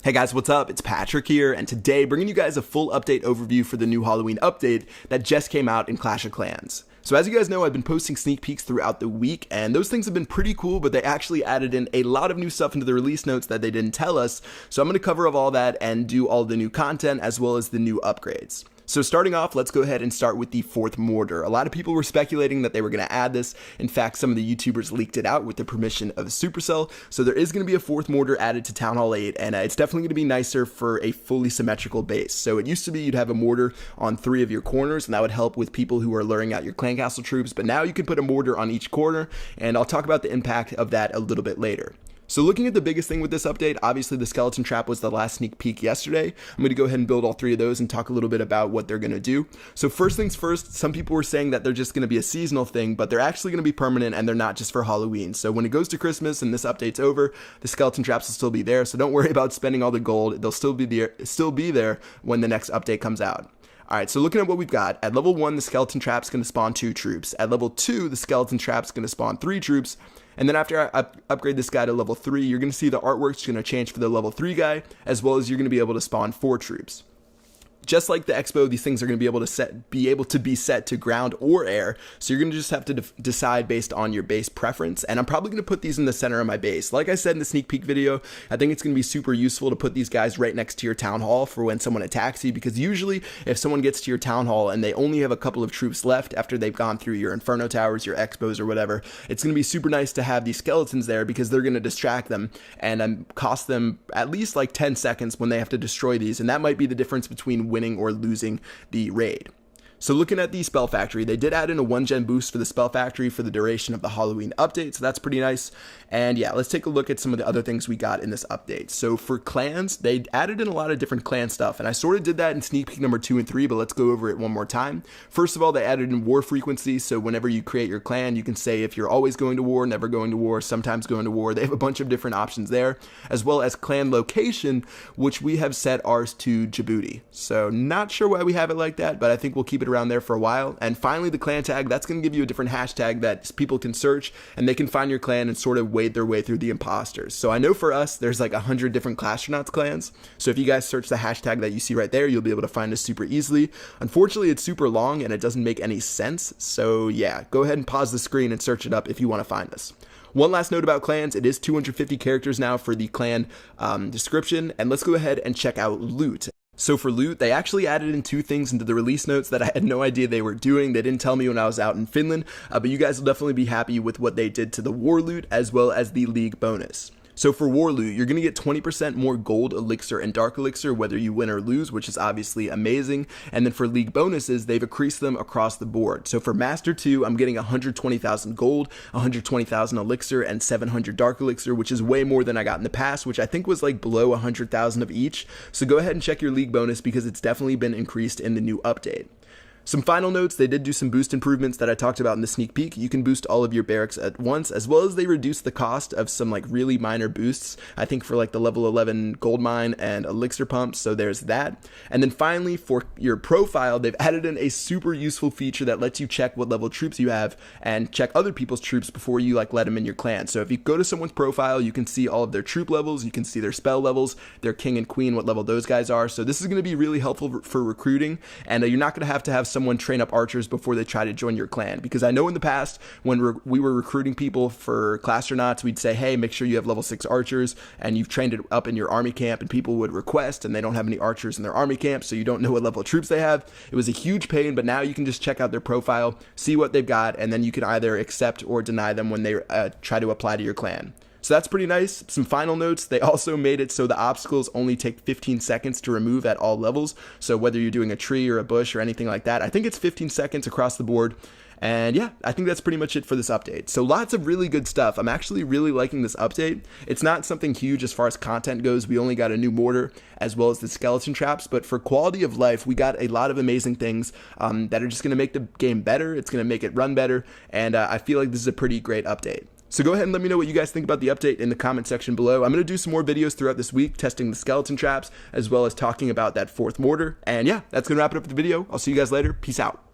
Hey guys, what's up? It's Patrick here, and today bringing you guys a full update overview for the new Halloween update that just came out in Clash of Clans. So as you guys know, I've been posting sneak peeks throughout the week, and those things have been pretty cool, but they actually added in a lot of new stuff into the release notes that they didn't tell us, so I'm going to cover all that and do all the new content as well as the new upgrades. So starting off, let's go ahead and start with the fourth mortar. A lot of people were speculating that they were going to add this. In fact, some of the YouTubers leaked it out with the permission of Supercell. So there is going to be a fourth mortar added to Town Hall 8, and it's definitely going to be nicer for a fully symmetrical base. So it used to be you'd have a mortar on 3 of your corners, and that would help with people who are luring out your clan castle troops. But now you can put a mortar on each corner, and I'll talk about the impact of that a little bit later. So looking at the biggest thing with this update, obviously the skeleton trap was the last sneak peek yesterday. I'm going to go ahead and build all 3 of those and talk a little bit about what they're going to do. So first things first, some people were saying that they're just going to be a seasonal thing, but they're actually going to be permanent and they're not just for Halloween. So when it goes to Christmas and this update's over, the skeleton traps will still be there. So don't worry about spending all the gold. They'll still be there when the next update comes out. Alright, so looking at what we've got, at level 1, the skeleton trap's going to spawn 2 troops. At level 2, the skeleton trap's going to spawn 3 troops. And then after I upgrade this guy to level 3, you're going to see the artwork's going to change for the level 3 guy, as well as you're going to be able to spawn 4 troops. Just like the Expo, these things are going to be able to be set to ground or air, so you're going to just have to decide based on your base preference, and I'm probably going to put these in the center of my base. Like I said in the sneak peek video, I think it's going to be super useful to put these guys right next to your town hall for when someone attacks you, because usually if someone gets to your town hall and they only have a couple of troops left after they've gone through your Inferno Towers, your Expos, or whatever, it's going to be super nice to have these skeletons there because they're going to distract them and cost them at least like 10 seconds when they have to destroy these, and that might be the difference between winning or losing the raid. So looking at the Spell Factory, they did add in a 1-gen boost for the Spell Factory for the duration of the Halloween update, so that's pretty nice. And yeah, let's take a look at some of the other things we got in this update. So for clans, they added in a lot of different clan stuff, and I sort of did that in sneak peek number 2 and 3, but let's go over it one more time. First of all, they added in war frequency, so whenever you create your clan, you can say if you're always going to war, never going to war, sometimes going to war. They have a bunch of different options there, as well as clan location, which we have set ours to Djibouti. So not sure why we have it like that, but I think we'll keep it around there for a while. And finally, the clan tag, that's going to give you a different hashtag that people can search and they can find your clan and sort of wade their way through the imposters. So I know for us there's like 100 different Clashronauts clans, so if you guys search the hashtag that you see right there, you'll be able to find us super easily. Unfortunately, it's super long and it doesn't make any sense, so yeah, go ahead and pause the screen and search it up if you want to find us. One last note about clans, it is 250 characters now for the clan description, and let's go ahead and check out loot. So for loot, they actually added in 2 things into the release notes that I had no idea they were doing. They didn't tell me when I was out in Finland, but you guys will definitely be happy with what they did to the war loot as well as the league bonus. So for war loot, you're going to get 20% more gold elixir and dark elixir whether you win or lose, which is obviously amazing. And then for league bonuses, they've increased them across the board. So for Master 2, I'm getting 120,000 gold, 120,000 elixir, and 700 dark elixir, which is way more than I got in the past, which I think was like below 100,000 of each. So go ahead and check your league bonus because it's definitely been increased in the new update. Some final notes, they did do some boost improvements that I talked about in the sneak peek. You can boost all of your barracks at once, as well as they reduced the cost of some like really minor boosts, I think for like the level 11 gold mine and elixir pumps, so there's that. And then finally, for your profile, they've added in a super useful feature that lets you check what level troops you have and check other people's troops before you like let them in your clan. So if you go to someone's profile, you can see all of their troop levels, you can see their spell levels, their king and queen, what level those guys are. So this is going to be really helpful for recruiting, and you're not going to have someone train up archers before they try to join your clan, because I know in the past when we were recruiting people for Clashronauts, we'd say, hey, make sure you have level 6 archers and you've trained it up in your army camp, and people would request and they don't have any archers in their army camp, so you don't know what level of troops they have. It was a huge pain, but now you can just check out their profile, see what they've got, and then you can either accept or deny them when they try to apply to your clan. So that's pretty nice. Some final notes, they also made it so the obstacles only take 15 seconds to remove at all levels. So whether you're doing a tree or a bush or anything like that, I think it's 15 seconds across the board. And yeah, I think that's pretty much it for this update. So lots of really good stuff. I'm actually really liking this update. It's not something huge as far as content goes. We only got a new mortar as well as the skeleton traps, but for quality of life, we got a lot of amazing things that are just going to make the game better. It's going to make it run better. And I feel like this is a pretty great update. So go ahead and let me know what you guys think about the update in the comment section below. I'm going to do some more videos throughout this week testing the skeleton traps as well as talking about that fourth mortar. And yeah, that's going to wrap it up for the video. I'll see you guys later. Peace out.